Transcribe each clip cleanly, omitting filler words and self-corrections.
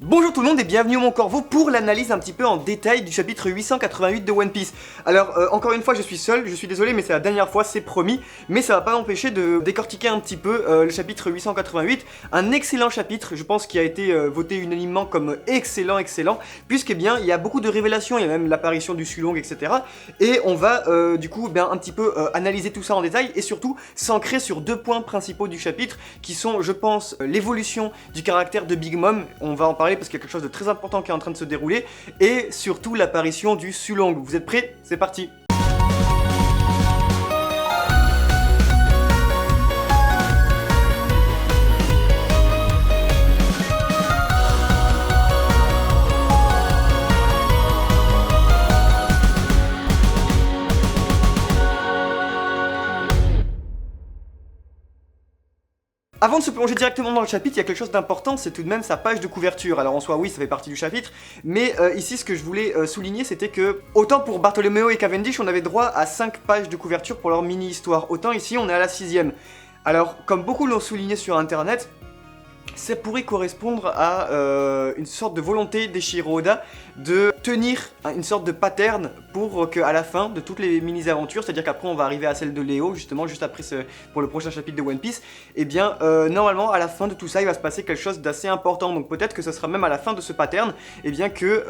Bonjour tout le monde et bienvenue au Mon Corvo pour l'analyse un petit peu en détail du chapitre 888 de One Piece. Alors encore une fois je suis seul, je suis désolé mais c'est la dernière fois, c'est promis, mais ça va pas m'empêcher de décortiquer un petit peu le chapitre 888, un excellent chapitre, je pense qui a été voté unanimement comme excellent, puisque bien il y a beaucoup de révélations, il y a même l'apparition du Sulong, etc. Et on va du coup bien un petit peu analyser tout ça en détail et surtout s'ancrer sur deux points principaux du chapitre qui sont je pense l'évolution du caractère de Big Mom, on va en parler parce qu'il y a quelque chose de très important qui est en train de se dérouler, et surtout l'apparition du Sulong. Vous êtes prêts? C'est parti! Avant de se plonger directement dans le chapitre, il y a quelque chose d'important, c'est tout de même sa page de couverture. Alors en soi oui, ça fait partie du chapitre, mais ici ce que je voulais souligner c'était que autant pour Bartholomew et Cavendish on avait droit à 5 pages de couverture pour leur mini-histoire, autant ici on est à la 6ème. Alors comme beaucoup l'ont souligné sur internet, ça pourrait correspondre à une sorte de volonté d'Eiichiro Oda de tenir une sorte de pattern pour qu'à la fin de toutes les mini-aventures, c'est-à-dire qu'après on va arriver à celle de Léo, justement, juste après pour le prochain chapitre de One Piece, et bien normalement à la fin de tout ça il va se passer quelque chose d'assez important, donc peut-être que ce sera même à la fin de ce pattern, et bien que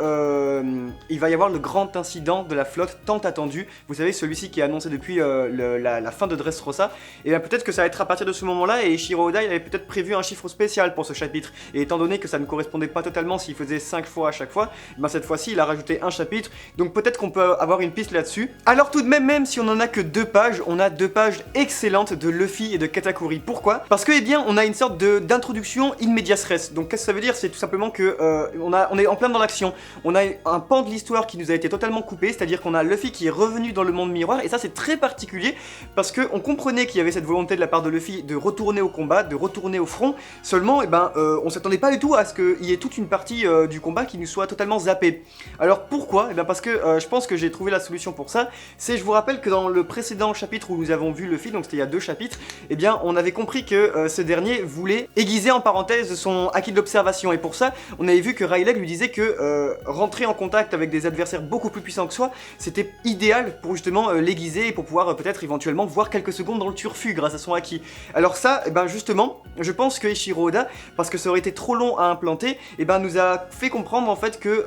il va y avoir le grand incident de la flotte tant attendu, vous savez celui-ci qui est annoncé depuis la fin de Dressrosa, et bien peut-être que ça va être à partir de ce moment-là, et Eiichiro Oda il avait peut-être prévu un chiffre spécial pour ce chapitre, et étant donné que ça ne correspondait pas totalement s'il faisait 5 fois à chaque fois, ben cette fois-ci il a rajouté un chapitre, donc peut-être qu'on peut avoir une piste là-dessus. Alors tout de même, même si on en a que 2 pages, on a 2 pages excellentes de Luffy et de Katakuri. Pourquoi? Parce que eh bien on a une sorte d'introduction in medias res. Donc qu'est-ce que ça veut dire? C'est tout simplement que on est en plein dans l'action. On a un pan de l'histoire qui nous a été totalement coupé, c'est-à-dire qu'on a Luffy qui est revenu dans le monde miroir, et ça c'est très particulier parce qu'on comprenait qu'il y avait cette volonté de la part de Luffy de retourner au combat, de retourner au front, seulement eh ben, on s'attendait pas du tout à ce qu'il y ait toute une partie du combat qui nous soit totalement zappée. Alors pourquoi? Eh bien parce que je pense que j'ai trouvé la solution pour ça, c'est je vous rappelle que dans le précédent chapitre où nous avons vu Luffy, donc c'était il y a 2 chapitres, eh bien on avait compris que ce dernier voulait aiguiser en parenthèse son acquis de l'observation, et pour ça on avait vu que Rayleigh lui disait que rentrer en contact avec des adversaires beaucoup plus puissants que soi, c'était idéal pour justement l'aiguiser et pour pouvoir peut-être éventuellement voir quelques secondes dans le turfu grâce à son acquis. Alors ça, eh ben justement, je pense que Eiichiro Oda, parce que ça aurait été trop long à implanter, eh ben nous a fait comprendre en fait que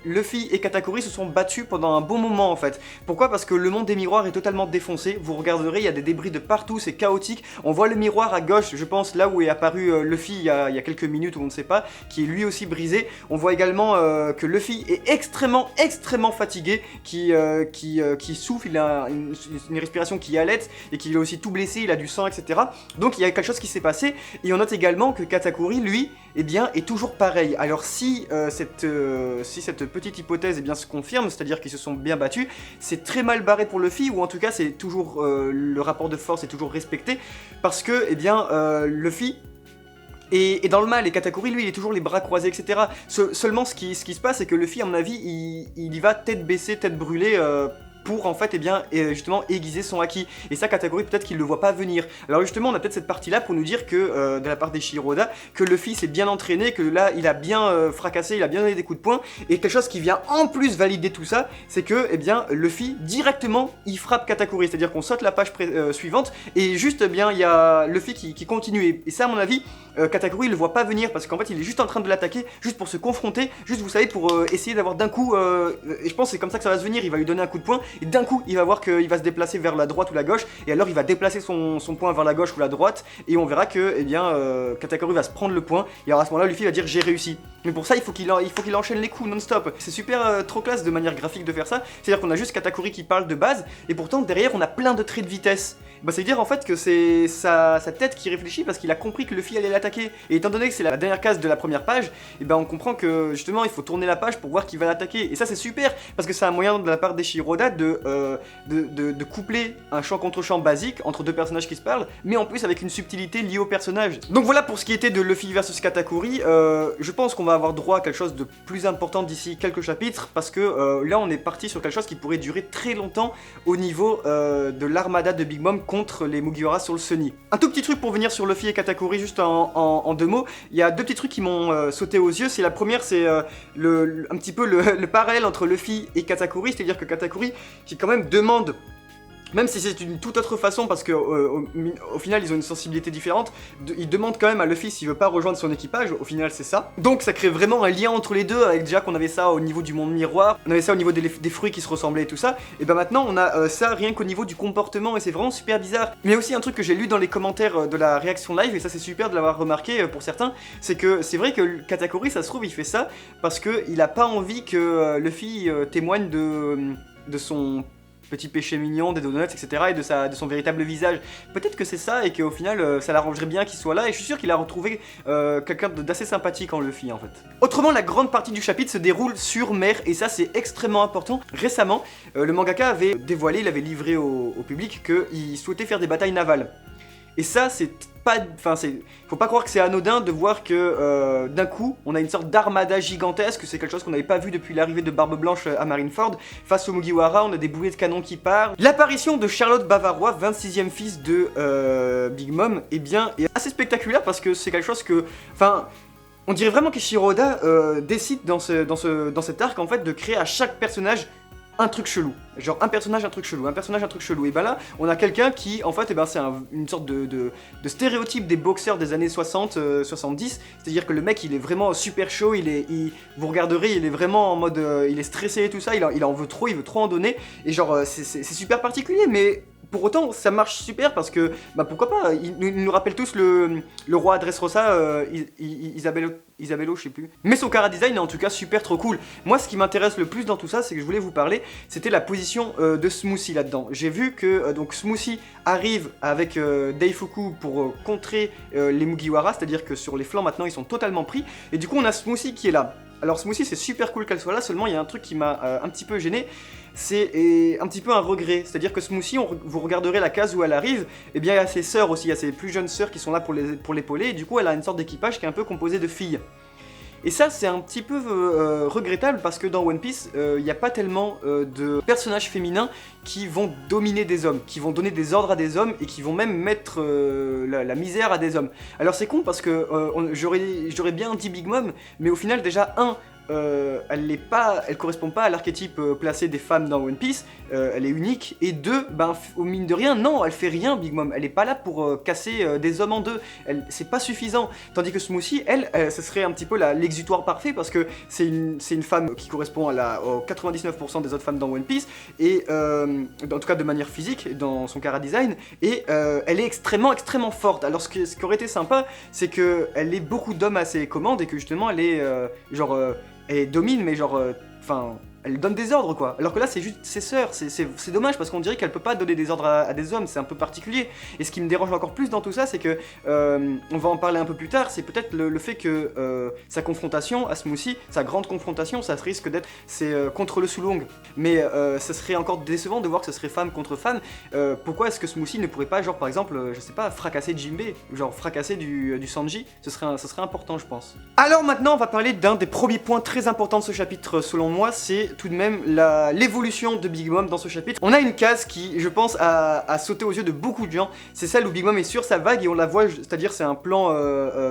Luffy et Katakuri se sont battus pendant un bon moment en fait. Pourquoi? Parce que le monde des miroirs est totalement défoncé, vous regarderez, il y a des débris de partout, c'est chaotique, on voit le miroir à gauche, je pense là où est apparu Luffy il y a quelques minutes, ou on ne sait pas, qui est lui aussi brisé. On voit également que Luffy est extrêmement fatigué, qui souffle, il a une respiration qui halète, et qu'il est aussi tout blessé, il a du sang, etc. Donc il y a quelque chose qui s'est passé, et on note également que Katakuri, lui, eh bien, est toujours pareil. Alors si cette petite hypothèse eh bien, se confirme, c'est-à-dire qu'ils se sont bien battus, c'est très mal barré pour Luffy, ou en tout cas c'est toujours le rapport de force est toujours respecté, parce que eh bien, Luffy et dans le mal, et Katakuri lui il est toujours les bras croisés, etc. Seulement ce qui se passe c'est que Luffy à mon avis il y va tête baissée, tête brûlée, pour en fait eh bien, justement aiguiser son acquis. Et ça Katakuri peut-être qu'il le voit pas venir. Alors justement on a peut-être cette partie là pour nous dire que de la part d'Eiichiro Oda, que Luffy s'est bien entraîné, que là il a bien fracassé, il a bien donné des coups de poing, et quelque chose qui vient en plus valider tout ça, c'est que eh bien Luffy directement il frappe Katakuri, c'est à dire qu'on saute la page suivante et juste eh bien il y a Luffy qui continue, et ça à mon avis Katakuri il le voit pas venir parce qu'en fait il est juste en train de l'attaquer, juste pour se confronter, juste vous savez pour essayer d'avoir d'un coup et je pense que c'est comme ça que ça va se venir, il va lui donner un coup de poing et d'un coup il va voir qu'il va se déplacer vers la droite ou la gauche, et alors il va déplacer son poing vers la gauche ou la droite, et on verra que eh bien Katakuri va se prendre le poing, et alors à ce moment là Luffy va dire j'ai réussi. Mais pour ça il faut qu'il enchaîne les coups non-stop. C'est super trop classe de manière graphique de faire ça, c'est à dire qu'on a juste Katakuri qui parle de base, et pourtant derrière on a plein de traits de vitesse. Bah c'est dire en fait que c'est sa tête qui réfléchit parce qu'il a compris que Luffy allait l'attaquer, et étant donné que c'est la dernière case de la première page, et ben on comprend que justement il faut tourner la page pour voir qui va l'attaquer, et ça c'est super parce que c'est un moyen de la part d'Eiichiro Oda de coupler un champ contre champ basique entre deux personnages qui se parlent, mais en plus avec une subtilité liée au personnage. Donc voilà pour ce qui était de Luffy versus Katakuri. Je pense qu'on va avoir droit à quelque chose de plus important d'ici quelques chapitres, parce que là on est parti sur quelque chose qui pourrait durer très longtemps au niveau de l'armada de Big Mom contre les Mugiwara sur le Sunny. Un tout petit truc pour venir sur Luffy et Katakuri juste en deux mots, il y a deux petits trucs qui m'ont sauté aux yeux. C'est la première, c'est un petit peu le parallèle entre Luffy et Katakuri, c'est-à-dire que Katakuri qui quand même demande, même si c'est une toute autre façon parce que au final ils ont une sensibilité différente, il demande quand même à Luffy s'il veut pas rejoindre son équipage, au final c'est ça. Donc ça crée vraiment un lien entre les deux, avec déjà qu'on avait ça au niveau du monde miroir, on avait ça au niveau des fruits qui se ressemblaient et tout ça, et ben maintenant on a ça rien qu'au niveau du comportement et c'est vraiment super bizarre. Mais aussi un truc que j'ai lu dans les commentaires de la réaction live, et ça c'est super de l'avoir remarqué pour certains, c'est que c'est vrai que Katakuri ça se trouve il fait ça parce que il a pas envie que Luffy témoigne de son petit péché mignon, des donuts, etc. et de son véritable visage. Peut-être que c'est ça et qu'au final ça l'arrangerait bien qu'il soit là et je suis sûr qu'il a retrouvé quelqu'un d'assez sympathique en Luffy en fait. Autrement, la grande partie du chapitre se déroule sur mer et ça c'est extrêmement important. Récemment, le mangaka avait dévoilé, il avait livré au public qu'il souhaitait faire des batailles navales. Et ça c'est pas... Enfin faut pas croire que c'est anodin de voir que d'un coup on a une sorte d'armada gigantesque, c'est quelque chose qu'on n'avait pas vu depuis l'arrivée de Barbe Blanche à Marineford. Face aux Mugiwara, on a des bouées de canon qui partent. L'apparition de Charlotte Bavarois, 26e fils de Big Mom, eh bien, est assez spectaculaire parce que c'est quelque chose que... Enfin... On dirait vraiment qu'Eiichiro Oda décide dans cet arc en fait de créer à chaque personnage un truc chelou. Genre un personnage, un truc chelou, un personnage, un truc chelou. Et ben là, on a quelqu'un qui, en fait, c'est une sorte de stéréotype des boxeurs des années 60, 70. C'est-à-dire que le mec, il est vraiment super chaud, vous regarderez, il est vraiment en mode... il est stressé et tout ça, il en veut trop, il veut trop en donner. Et genre, c'est super particulier, mais... Pour autant, ça marche super parce que, bah pourquoi pas, ils nous rappellent tous le roi Dressrosa, Isabello, je sais plus. Mais son chara design est en tout cas super trop cool. Moi, ce qui m'intéresse le plus dans tout ça, c'est que je voulais vous parler, c'était la position de Smoothie là-dedans. J'ai vu que donc Smoothie arrive avec Daifuku pour contrer les Mugiwara, c'est-à-dire que sur les flancs maintenant, ils sont totalement pris. Et du coup, on a Smoothie qui est là. Alors Smoothie, c'est super cool qu'elle soit là, seulement il y a un truc qui m'a un petit peu gêné, c'est un petit peu un regret. C'est-à-dire que Smoothie, vous regarderez la case où elle arrive, et bien il y a ses sœurs aussi, il y a ses plus jeunes sœurs qui sont là pour l'épauler, et du coup elle a une sorte d'équipage qui est un peu composé de filles. Et ça c'est un petit peu regrettable parce que dans One Piece, il n'y a pas tellement de personnages féminins qui vont dominer des hommes, qui vont donner des ordres à des hommes et qui vont même mettre la misère à des hommes. Alors c'est con parce que j'aurais bien dit Big Mom, mais au final déjà elle correspond pas à l'archétype placé des femmes dans One Piece, elle est unique, et deux, au mine de rien, non, elle fait rien Big Mom, elle est pas là pour casser des hommes en deux, c'est pas suffisant, tandis que Smoothie, ce serait un petit peu l'exutoire parfait, parce que c'est une femme qui correspond aux 99% des autres femmes dans One Piece, et en tout cas de manière physique, dans son chara design, et elle est extrêmement forte. Alors ce qui aurait été sympa, c'est qu'elle ait beaucoup d'hommes à ses commandes, et que justement elle est elle domine, mais genre, elle donne des ordres quoi. Alors que là c'est juste ses sœurs, c'est dommage parce qu'on dirait qu'elle peut pas donner des ordres à des hommes, c'est un peu particulier. Et ce qui me dérange encore plus dans tout ça, c'est que, on va en parler un peu plus tard, c'est peut-être le fait que sa confrontation à Smoothie, sa grande confrontation, ça risque d'être, contre le Sulong. Mais ça serait encore décevant de voir que ce serait femme contre femme. Pourquoi est-ce que Smoothie ne pourrait pas, genre par exemple, je sais pas, fracasser Jinbei, genre fracasser du Sanji, ce serait important je pense. Alors maintenant on va parler d'un des premiers points très importants de ce chapitre selon moi, c'est tout de même l'évolution de Big Mom dans ce chapitre. On a une case qui, je pense, a sauté aux yeux de beaucoup de gens. C'est celle où Big Mom est sur sa vague et on la voit, c'est-à-dire c'est un plan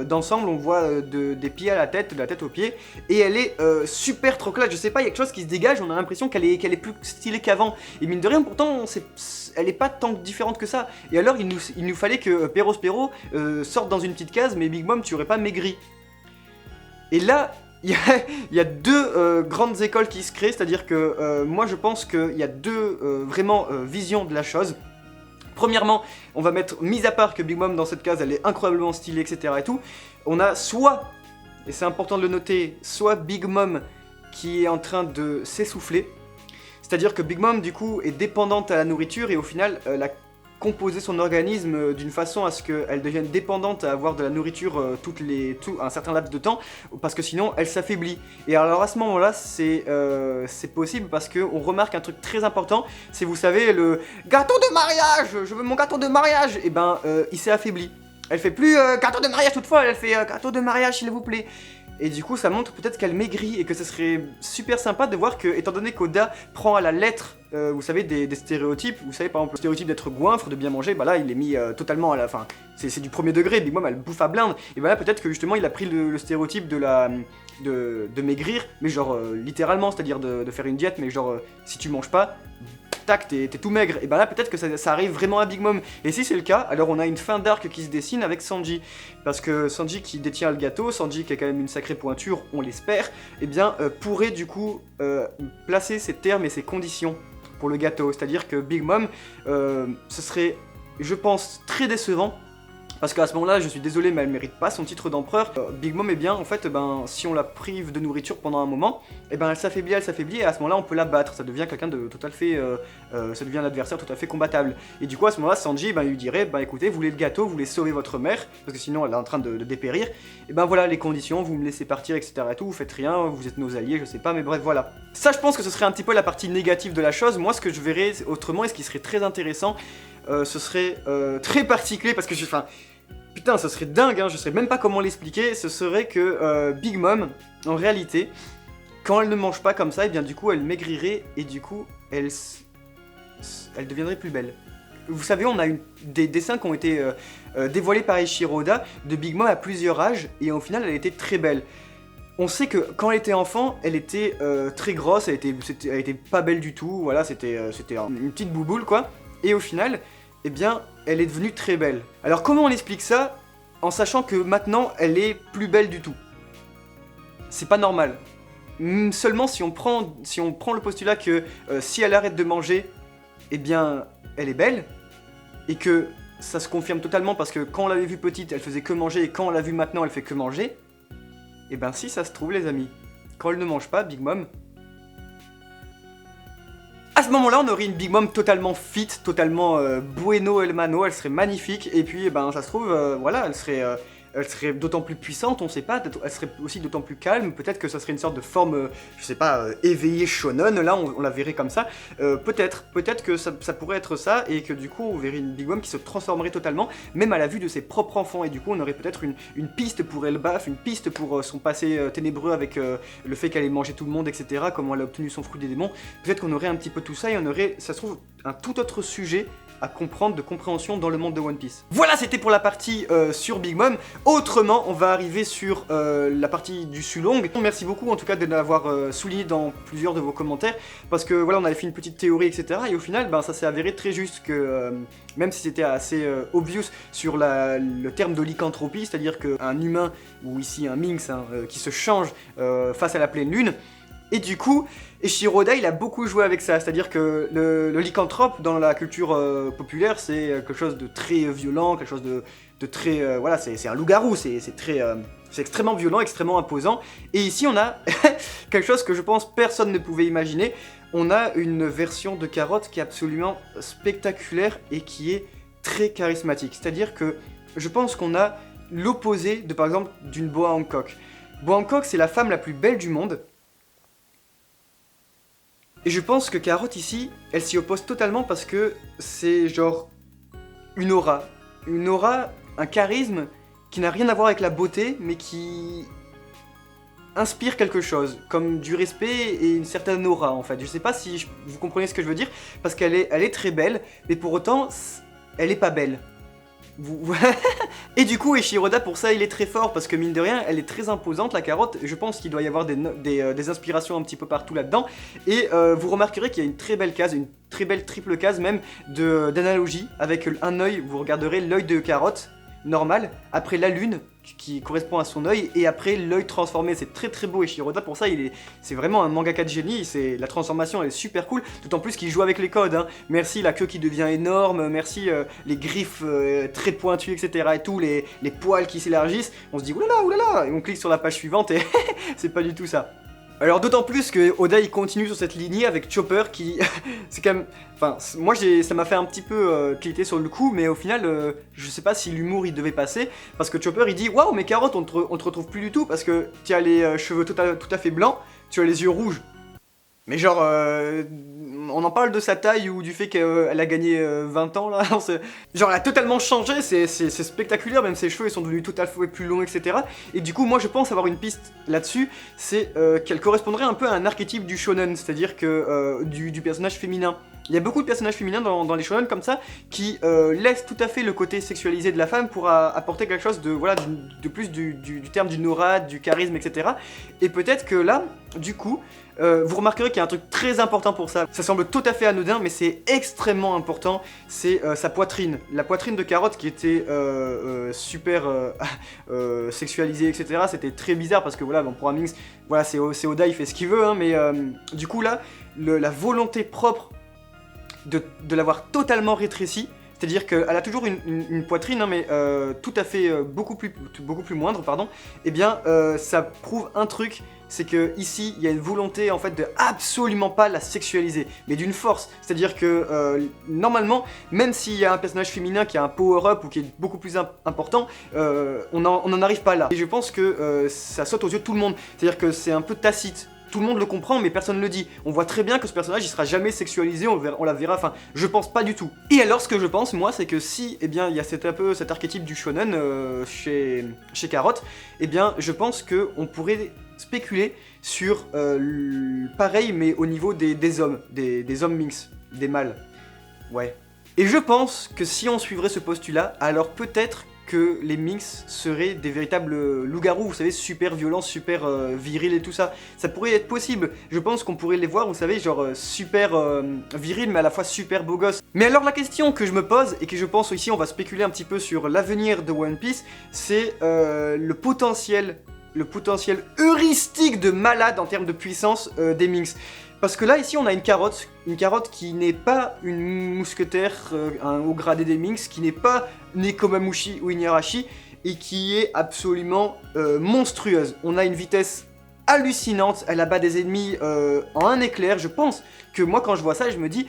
d'ensemble, on voit des pieds à la tête, de la tête aux pieds, et elle est super trop classe. Je sais pas, il y a quelque chose qui se dégage, on a l'impression qu'elle est plus stylée qu'avant. Et mine de rien, pourtant, elle est pas tant différente que ça. Et alors, il nous fallait que Perospero sorte dans une petite case, mais Big Mom, tu aurais pas maigri. Et là, il y a deux grandes écoles qui se créent, c'est-à-dire que moi je pense qu'il y a deux vraiment visions de la chose. Premièrement, on va mettre, mis à part que Big Mom dans cette case elle est incroyablement stylée, etc. et tout, on a soit, et c'est important de le noter, soit Big Mom qui est en train de s'essouffler, c'est-à-dire que Big Mom du coup est dépendante à la nourriture et au final la composer son organisme d'une façon à ce qu'elle devienne dépendante à avoir de la nourriture un certain laps de temps, parce que sinon elle s'affaiblit. Et alors à ce moment-là, c'est possible parce qu'on remarque un truc très important, c'est vous savez le gâteau de mariage, je veux mon gâteau de mariage, et il s'est affaibli. Elle fait plus gâteau de mariage toutefois, elle fait gâteau de mariage s'il vous plaît. Et du coup ça montre peut-être qu'elle maigrit et que ce serait super sympa de voir que, étant donné qu'Oda prend à la lettre, vous savez, des stéréotypes, vous savez par exemple le stéréotype d'être goinfre, de bien manger, bah là il est mis totalement à la fin, c'est du premier degré, Big Mom elle bouffe à blinde, et bah là peut-être que justement il a pris le stéréotype de maigrir, mais genre littéralement, c'est-à-dire de faire une diète, mais genre si tu manges pas, tac, t'es tout maigre, et ben là peut-être que ça arrive vraiment à Big Mom. Et si c'est le cas, alors on a une fin d'arc qui se dessine avec Sanji, parce que Sanji qui détient le gâteau, Sanji qui a quand même une sacrée pointure, on l'espère, et bien pourrait du coup placer ses termes et ses conditions pour le gâteau, c'est-à-dire que Big Mom, ce serait, je pense, très décevant. Parce qu'à ce moment-là, je suis désolé, mais elle mérite pas son titre d'empereur. Big Mom, eh bien, en fait, si on la prive de nourriture pendant un moment, eh ben, elle s'affaiblit, et à ce moment-là, on peut la battre. Ça devient quelqu'un de tout à fait, ça devient un adversaire tout à fait combattable. Et du coup, à ce moment-là, Sanji, il lui dirait, écoutez, vous voulez le gâteau, vous voulez sauver votre mère, parce que sinon, elle est en train de dépérir. Et ben voilà les conditions, vous me laissez partir, etc. et tout, vous faites rien, vous êtes nos alliés, je sais pas, mais bref, voilà. Ça, je pense que ce serait un petit peu la partie négative de la chose. Moi, ce que je verrais autrement, et ce qui serait très intéressant, ce serait très particulier, parce que putain, ce serait dingue, hein, je sais même pas comment l'expliquer, ce serait que Big Mom, en réalité, quand elle ne mange pas comme ça, et bien du coup elle maigrirait, et du coup elle deviendrait plus belle. Vous savez, on a des dessins qui ont été dévoilés par Eiichiro Oda de Big Mom à plusieurs âges, et au final elle était très belle. On sait que quand elle était enfant, elle était très grosse, elle était pas belle du tout, voilà, c'était une petite bouboule quoi, et au final, eh bien, elle est devenue très belle. Alors comment on explique ça en sachant que maintenant, elle est plus belle du tout? C'est pas normal. Seulement si on prend le postulat que si elle arrête de manger, eh bien, elle est belle, et que ça se confirme totalement parce que quand on l'avait vue petite, elle faisait que manger, et quand on l'a vue maintenant, elle fait que manger, eh ben si ça se trouve les amis, quand elle ne mange pas, Big Mom, à ce moment-là, on aurait une Big Mom totalement fit, totalement bueno el mano, elle serait magnifique, et puis ça se trouve, voilà, elle serait d'autant plus puissante, on sait pas, elle serait aussi d'autant plus calme, peut-être que ça serait une sorte de forme, je sais pas, éveillée shonen, là on la verrait comme ça, peut-être que ça pourrait être ça, et que du coup on verrait une Big Mom qui se transformerait totalement, même à la vue de ses propres enfants, et du coup on aurait peut-être une piste pour Elbaf, une piste pour son passé ténébreux avec le fait qu'elle ait mangé tout le monde, etc., comment elle a obtenu son fruit des démons, peut-être qu'on aurait un petit peu tout ça, et on aurait, ça se trouve, un tout autre sujet à comprendre, de compréhension dans le monde de One Piece. Voilà, c'était pour la partie sur Big Mom. Autrement, on va arriver sur la partie du Sulong. Merci beaucoup en tout cas de l'avoir souligné dans plusieurs de vos commentaires, parce que voilà, on avait fait une petite théorie, etc. Et au final, ça s'est avéré très juste que, même si c'était assez obvious sur le terme de lycanthropie, c'est-à-dire qu'un humain, ou ici un minx, qui se change face à la pleine lune, et du coup, Eiichiro Oda il a beaucoup joué avec ça, c'est-à-dire que le lycanthrope dans la culture populaire c'est quelque chose de très violent, quelque chose de très... voilà, c'est un loup-garou, c'est extrêmement violent, extrêmement imposant. Et ici on a quelque chose que je pense personne ne pouvait imaginer, on a une version de Carotte qui est absolument spectaculaire et qui est très charismatique, c'est-à-dire que je pense qu'on a l'opposé de par exemple d'une Boa Hancock. Boa Hancock c'est la femme la plus belle du monde. Et je pense que Carotte ici, elle s'y oppose totalement parce que c'est genre une aura, un charisme qui n'a rien à voir avec la beauté, mais qui inspire quelque chose, comme du respect et une certaine aura en fait. Je sais pas si vous comprenez ce que je veux dire, parce qu'elle est très belle, mais pour autant, elle est pas belle. Et du coup, Eiichiro Oda pour ça il est très fort parce que mine de rien elle est très imposante la Carotte. Je pense qu'il doit y avoir des inspirations un petit peu partout là-dedans. Et vous remarquerez qu'il y a une très belle case, une très belle triple case même d'analogie avec un œil. Vous regarderez l'œil de Carotte normal, après la lune qui correspond à son œil, et après l'œil transformé. C'est très très beau Eiichiro Oda, pour ça c'est vraiment un mangaka de génie. La transformation elle est super cool, d'autant plus qu'il joue avec les codes, hein. Merci la queue qui devient énorme, merci les griffes très pointues, etc. et tout, les poils qui s'élargissent, on se dit oulala, et on clique sur la page suivante et c'est pas du tout ça. Alors d'autant plus que Oda il continue sur cette lignée avec Chopper qui... c'est quand même... Enfin, moi ça m'a fait un petit peu cliquer sur le coup, mais au final, je sais pas si l'humour il devait passer, parce que Chopper il dit « Waouh, mais Carotte, on te retrouve plus du tout, parce que tu as les cheveux tout à fait blancs, tu as les yeux rouges. » Mais genre, on en parle de sa taille ou du fait qu'elle a gagné 20 ans là. Genre elle a totalement changé, c'est spectaculaire, même ses cheveux ils sont devenus tout à fait plus longs, etc. Et du coup moi je pense avoir une piste là-dessus, c'est qu'elle correspondrait un peu à un archétype du shonen, c'est-à-dire que du personnage féminin. Il y a beaucoup de personnages féminins dans les shonen comme ça qui laissent tout à fait le côté sexualisé de la femme pour apporter quelque chose de, voilà, de plus du terme du aura, du charisme, etc. Et peut-être que là, du coup, vous remarquerez qu'il y a un truc très important pour ça. Ça semble tout à fait anodin, mais c'est extrêmement important. C'est sa poitrine. La poitrine de Carotte qui était super sexualisée, etc. C'était très bizarre parce que voilà, bon, pour un Minx, voilà, c'est Oda, il fait ce qu'il veut, hein, mais du coup là, la volonté propre de l'avoir totalement rétrécie, c'est-à-dire qu'elle a toujours une poitrine, hein, mais tout à fait beaucoup plus moindre, pardon. Et bien, ça prouve un truc, c'est que ici, il y a une volonté en fait de absolument pas la sexualiser, mais d'une force. C'est-à-dire que normalement, même s'il y a un personnage féminin qui a un power-up ou qui est beaucoup plus important, on n'en arrive pas là. Et je pense que ça saute aux yeux de tout le monde. C'est-à-dire que c'est un peu tacite. Tout le monde le comprend, mais personne ne le dit. On voit très bien que ce personnage, il sera jamais sexualisé, on la verra, enfin, je pense pas du tout. Et alors, ce que je pense, moi, c'est que si, eh bien, il y a cet archétype du shonen chez Carotte, eh bien, je pense qu'on pourrait spéculer sur pareil, mais au niveau des hommes, des hommes minx, des mâles. Ouais. Et je pense que si on suivrait ce postulat, alors peut-être que les minx seraient des véritables loups-garous, vous savez, super violents, super virils et tout ça. Ça pourrait être possible. Je pense qu'on pourrait les voir, vous savez, genre super virils, mais à la fois super beaux gosses. Mais alors la question que je me pose, et que je pense ici, on va spéculer un petit peu sur l'avenir de One Piece, c'est le potentiel heuristique de malade en termes de puissance des minx. Parce que là, ici, on a une carotte qui n'est pas une mousquetaire au gradé des minx, qui n'est pas Nekomamushi ou Inuyarashi, et qui est absolument monstrueuse. On a une vitesse hallucinante, elle abat des ennemis en un éclair. Je pense que moi, quand je vois ça, je me dis...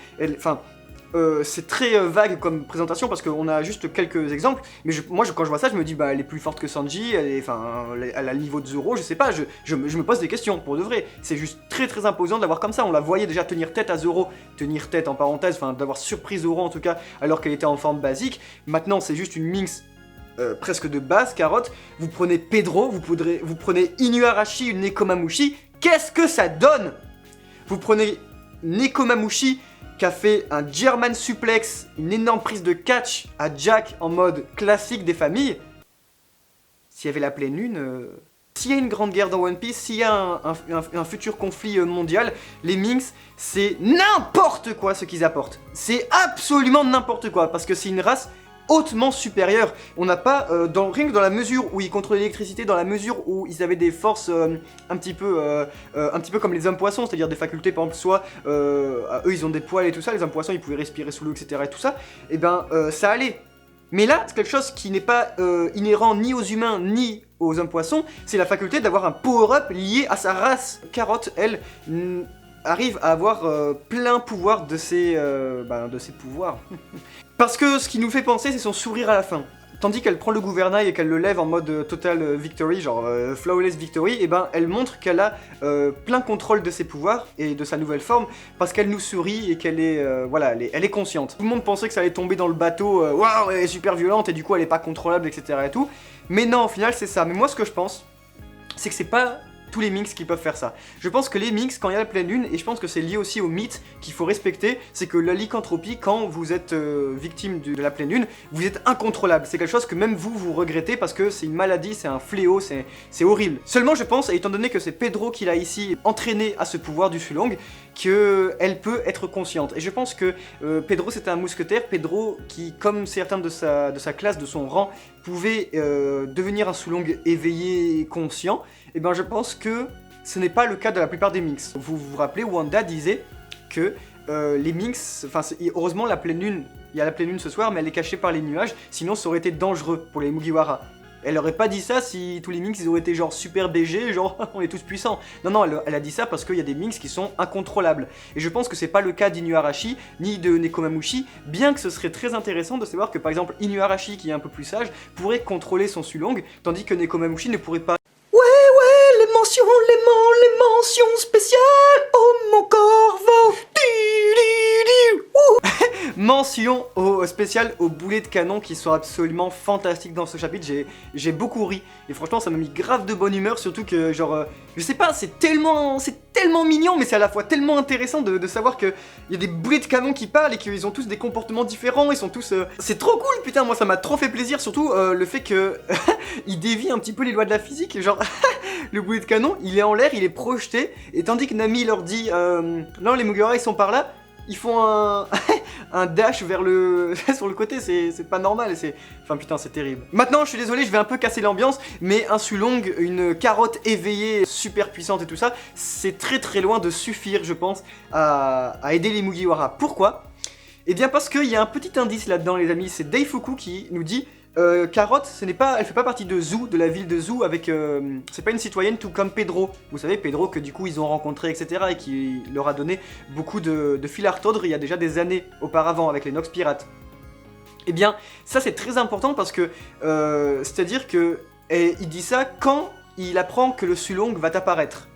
c'est très vague comme présentation parce qu'on a juste quelques exemples, mais moi quand je vois ça, je me dis bah elle est plus forte que Sanji, elle a le niveau de Zoro, je sais pas, je me pose des questions pour de vrai. C'est juste très très imposant de l'avoir comme ça. On la voyait déjà tenir tête à Zoro, tenir tête en parenthèse, enfin d'avoir surpris Zoro en tout cas alors qu'elle était en forme basique. Maintenant c'est juste une minx presque de base, Carotte. Vous prenez Pedro, vous prenez Inuyarashi, une Nekomamushi, qu'est-ce que ça donne? Vous prenez Nekomamushi qui a fait un German suplex, une énorme prise de catch à Jack en mode classique des familles. S'il y avait la pleine lune, s'il y a une grande guerre dans One Piece, s'il y a un futur conflit mondial, les minx, c'est n'importe quoi ce qu'ils apportent. C'est absolument n'importe quoi, parce que c'est une race hautement supérieur. On n'a pas, rien que dans la mesure où ils contrôlaient l'électricité, dans la mesure où ils avaient des forces un petit peu comme les hommes poissons, c'est-à-dire des facultés, par exemple, soit eux ils ont des poils et tout ça, les hommes poissons ils pouvaient respirer sous l'eau, etc. et tout ça, et ben ça allait. Mais là, c'est quelque chose qui n'est pas inhérent ni aux humains ni aux hommes poissons, c'est la faculté d'avoir un power-up lié à sa race. Carotte, elle, arrive à avoir plein pouvoir de ses pouvoirs. Parce que ce qui nous fait penser, c'est son sourire à la fin. Tandis qu'elle prend le gouvernail et qu'elle le lève en mode total victory, genre flawless victory, et ben elle montre qu'elle a plein contrôle de ses pouvoirs et de sa nouvelle forme parce qu'elle nous sourit et qu'elle est, elle est consciente. Tout le monde pensait que ça allait tomber dans le bateau, waouh, elle est super violente et du coup elle est pas contrôlable, etc. et tout. Mais non, au final c'est ça. Mais moi ce que je pense, c'est que c'est pas tous les minx qui peuvent faire ça. Je pense que les minx, quand il y a la pleine lune, et je pense que c'est lié aussi au mythe qu'il faut respecter, c'est que la lycanthropie, quand vous êtes victime de la pleine lune, vous êtes incontrôlable. C'est quelque chose que même vous regrettez parce que c'est une maladie, c'est un fléau, c'est horrible. Seulement je pense, et étant donné que c'est Pedro qui l'a ici entraîné à ce pouvoir du Sulong, qu'elle peut être consciente. Et je pense que Pedro c'était un mousquetaire, Pedro qui, comme certains de sa classe, de son rang, pouvait devenir un Sulong éveillé et conscient. Et ben je pense que ce n'est pas le cas de la plupart des minx. Vous vous rappelez, Wanda disait que les minx, heureusement la pleine lune, il y a la pleine lune ce soir, mais elle est cachée par les nuages, sinon ça aurait été dangereux pour les Mugiwara. Elle aurait pas dit ça si tous les minx ils auraient été genre super BG, genre on est tous puissants. Non, non, elle a dit ça parce qu'il y a des minx qui sont incontrôlables. Et je pense que c'est pas le cas d'Inuyarashi ni de Nekomamushi, bien que ce serait très intéressant de savoir que par exemple Inuyarashi, qui est un peu plus sage, pourrait contrôler son Sulong, tandis que Nekomamushi ne pourrait pas. Les mentions spéciales, oh mon corbeau. Mention au spécial aux boulets de canon qui sont absolument fantastiques dans ce chapitre, j'ai beaucoup ri. Et franchement ça m'a mis grave de bonne humeur, surtout que genre, je sais pas, c'est tellement mignon, mais c'est à la fois tellement intéressant de savoir qu'il y a des boulets de canon qui parlent et qu'ils ont tous des comportements différents, ils sont tous... C'est trop cool, putain, moi ça m'a trop fait plaisir, surtout le fait que il dévie un petit peu les lois de la physique, genre le boulet de canon, il est en l'air, il est projeté, et tandis que Nami leur dit non, les Mugiwara ils sont par là, ils font un un dash vers le sur le côté, c'est pas normal, et c'est... Enfin putain, c'est terrible. Maintenant, je suis désolé, je vais un peu casser l'ambiance, mais un Sulong, une carotte éveillée, super puissante et tout ça, c'est très loin de suffire, je pense, à aider les Mugiwara. Pourquoi? Eh bien parce qu'il y a un petit indice là-dedans, les amis, c'est Daifuku qui nous dit... Carotte, elle fait pas partie de Zou, de la ville de Zou, avec... c'est pas une citoyenne tout comme Pedro. Vous savez, Pedro que du coup ils ont rencontré, etc. et qui leur a donné beaucoup de fil à retordre il y a déjà des années auparavant avec les Nox Pirates. Eh bien, ça c'est très important parce que... c'est-à-dire que... il dit ça quand il apprend que le Sulong va apparaître.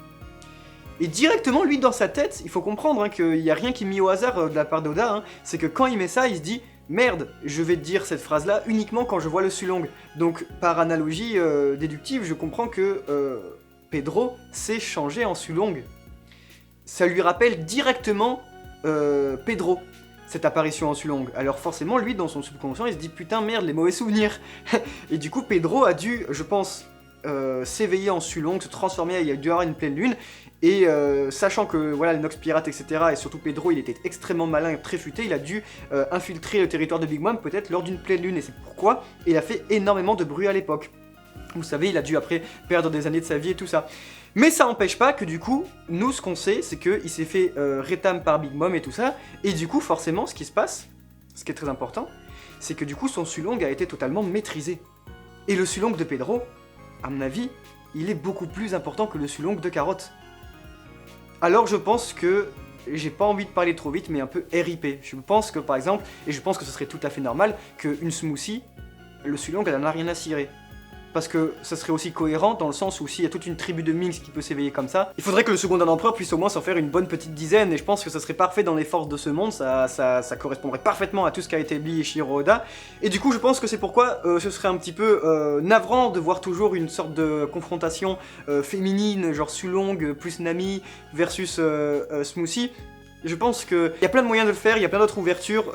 Et directement, lui, dans sa tête, il faut comprendre hein, qu'il n'y a rien qui est mis au hasard de la part d'Oda, hein, c'est que quand il met ça, il se dit... Merde, je vais te dire cette phrase-là uniquement quand je vois le Sulong. Donc, par analogie déductive, je comprends que Pedro s'est changé en Sulong. Ça lui rappelle directement Pedro, cette apparition en Sulong. Alors forcément, lui, dans son subconscient, il se dit « Putain, merde, les mauvais souvenirs !» Et du coup, Pedro a dû, je pense, s'éveiller en Sulong, se transformer, il y a dû avoir une pleine lune, et sachant que voilà les Nox Pirates etc et surtout Pedro il était extrêmement malin et très futé, il a dû infiltrer le territoire de Big Mom peut-être lors d'une pleine lune et c'est pourquoi il a fait énormément de bruit à l'époque. Vous savez il a dû après perdre des années de sa vie et tout ça. Mais ça n'empêche pas que du coup, nous ce qu'on sait c'est qu'il s'est fait rétam par Big Mom et tout ça, et du coup forcément ce qui se passe, ce qui est très important, c'est que du coup son Sulong a été totalement maîtrisé. Et le Sulong de Pedro, à mon avis, il est beaucoup plus important que le Sulong de Carotte. Alors je pense que, j'ai pas envie de parler trop vite, mais un peu RIP. Je pense que par exemple, et je pense que ce serait tout à fait normal, qu'une smoothie, le Sulong elle en a rien à cirer. Parce que ça serait aussi cohérent dans le sens où s'il y a toute une tribu de Minx qui peut s'éveiller comme ça, il faudrait que le second empereur puisse au moins s'en faire une bonne petite dizaine, et je pense que ça serait parfait dans les forces de ce monde, ça correspondrait parfaitement à tout ce qu'a établi Eiichiro Oda, et du coup je pense que c'est pourquoi ce serait un petit peu navrant de voir toujours une sorte de confrontation féminine, genre Sulong plus Nami versus Smoothie. Je pense qu'il y a plein de moyens de le faire, il y a plein d'autres ouvertures,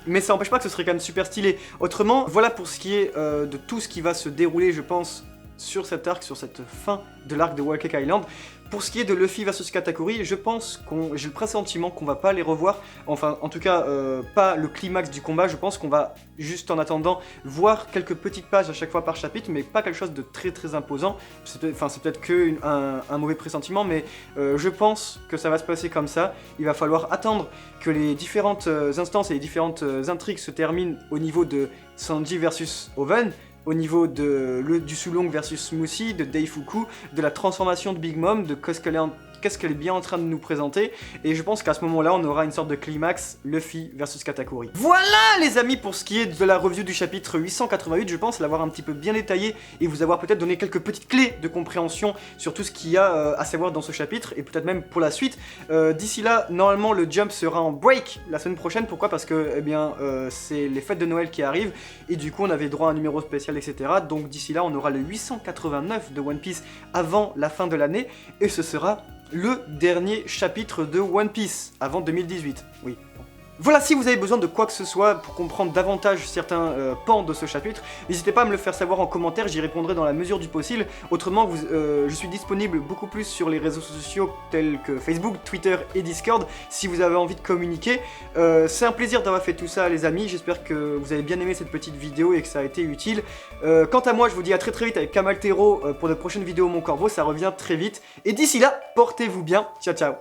mais ça n'empêche pas que ce serait quand même super stylé. Autrement, voilà pour ce qui est de tout ce qui va se dérouler, je pense, sur cet arc, sur cette fin de l'arc de Whole Cake Island. Pour ce qui est de Luffy versus Katakuri, je pense j'ai le pressentiment qu'on va pas les revoir, enfin en tout cas pas le climax du combat, je pense qu'on va juste en attendant voir quelques petites pages à chaque fois par chapitre, mais pas quelque chose de très imposant, c'est peut-être que un mauvais pressentiment, mais je pense que ça va se passer comme ça, il va falloir attendre que les différentes instances et les différentes intrigues se terminent au niveau de Sanji versus Oven, au niveau du Sulong versus Smoothie, de Daifuku, de la transformation de Big Mom, de qu'est-ce qu'elle est bien en train de nous présenter, et je pense qu'à ce moment-là, on aura une sorte de climax, Luffy versus Katakuri. Voilà les amis pour ce qui est de la review du chapitre 888, je pense l'avoir un petit peu bien détaillé, et vous avoir peut-être donné quelques petites clés de compréhension sur tout ce qu'il y a à savoir dans ce chapitre, et peut-être même pour la suite. D'ici là, normalement, le Jump sera en break la semaine prochaine, pourquoi? Parce que, eh bien, c'est les fêtes de Noël qui arrivent, et du coup, on avait droit à un numéro spécial, etc. Donc d'ici là, on aura le 889 de One Piece avant la fin de l'année, et ce sera le dernier chapitre de One Piece, avant 2018, oui. Voilà, si vous avez besoin de quoi que ce soit pour comprendre davantage certains pans de ce chapitre, n'hésitez pas à me le faire savoir en commentaire, j'y répondrai dans la mesure du possible. Autrement, je suis disponible beaucoup plus sur les réseaux sociaux tels que Facebook, Twitter et Discord, si vous avez envie de communiquer. C'est un plaisir d'avoir fait tout ça les amis, j'espère que vous avez bien aimé cette petite vidéo et que ça a été utile. Quant à moi, je vous dis à très vite avec Kamaltero pour de prochaines vidéos Mon Corbeau, ça revient très vite. Et d'ici là, portez-vous bien, ciao ciao.